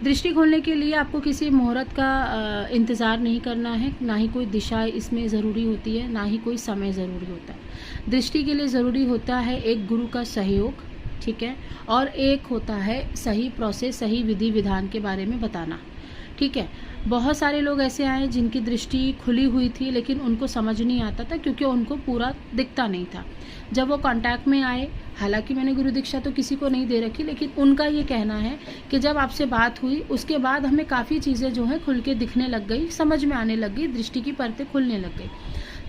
दृष्टि खोलने के लिए आपको किसी मुहूर्त का इंतज़ार नहीं करना है, ना ही कोई दिशा इसमें ज़रूरी होती है, ना ही कोई समय ज़रूरी होता है। दृष्टि के लिए ज़रूरी होता है एक गुरु का सहयोग, ठीक है, और एक होता है सही प्रोसेस, सही विधि विधान के बारे में बताना, ठीक है। बहुत सारे लोग ऐसे आए जिनकी दृष्टि खुली हुई थी लेकिन उनको समझ नहीं आता था क्योंकि उनको पूरा दिखता नहीं था। जब वो कांटेक्ट में आए, हालांकि मैंने गुरु दीक्षा तो किसी को नहीं दे रखी, लेकिन उनका ये कहना है कि जब आपसे बात हुई उसके बाद हमें काफ़ी चीज़ें जो हैं खुल के दिखने लग गई, समझ में आने लग गई, दृष्टि की परतें खुलने लग गई।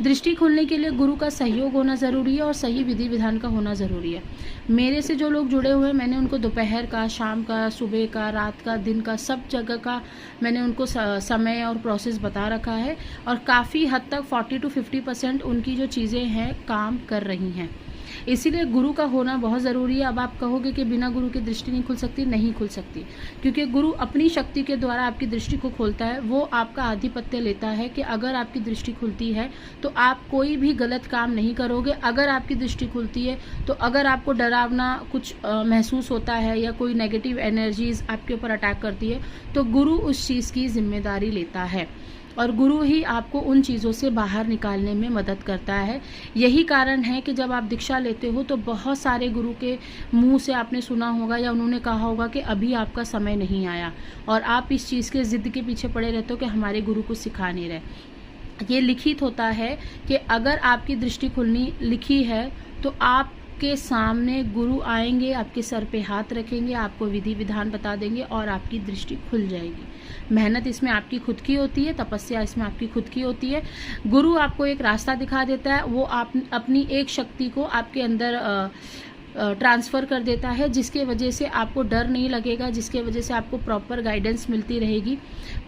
दृष्टि खुलने के लिए गुरु का सहयोग होना ज़रूरी है और सही विधि विधान का होना ज़रूरी है। मेरे से जो लोग जुड़े हुए हैं, मैंने उनको दोपहर का, शाम का, सुबह का, रात का, दिन का, सब जगह का मैंने उनको समय और प्रोसेस बता रखा है और काफ़ी हद तक 40 to 50% उनकी जो चीज़ें हैं काम कर रही हैं। इसीलिए गुरु का होना बहुत ज़रूरी है। अब आप कहोगे कि बिना गुरु की दृष्टि नहीं खुल सकती, नहीं खुल सकती, क्योंकि गुरु अपनी शक्ति के द्वारा आपकी दृष्टि को खोलता है। वो आपका आधिपत्य लेता है कि अगर आपकी दृष्टि खुलती है तो आप कोई भी गलत काम नहीं करोगे। अगर आपकी दृष्टि खुलती है तो अगर आपको डरावना कुछ महसूस होता है या कोई नेगेटिव एनर्जीज आपके ऊपर अटैक करती है तो गुरु उस चीज़ की जिम्मेदारी लेता है और गुरु ही आपको उन चीज़ों से बाहर निकालने में मदद करता है। यही कारण है कि जब आप दीक्षा लेते हो तो बहुत सारे गुरु के मुंह से आपने सुना होगा या उन्होंने कहा होगा कि अभी आपका समय नहीं आया, और आप इस चीज़ के ज़िद के पीछे पड़े रहते हो कि हमारे गुरु कुछ सिखा नहीं रहे। ये लिखित होता है कि अगर आपकी दृष्टि खुलनी लिखी है तो आप के सामने गुरु आएंगे, आपके सर पे हाथ रखेंगे, आपको विधि विधान बता देंगे और आपकी दृष्टि खुल जाएगी। मेहनत इसमें आपकी खुद की होती है, तपस्या इसमें आपकी खुद की होती है। गुरु आपको एक रास्ता दिखा देता है, वो आप अपनी एक शक्ति को आपके अंदर ट्रांसफ़र कर देता है, जिसके वजह से आपको डर नहीं लगेगा, जिसके वजह से आपको प्रॉपर गाइडेंस मिलती रहेगी,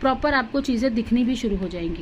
प्रॉपर आपको चीज़ें दिखनी भी शुरू हो जाएंगी।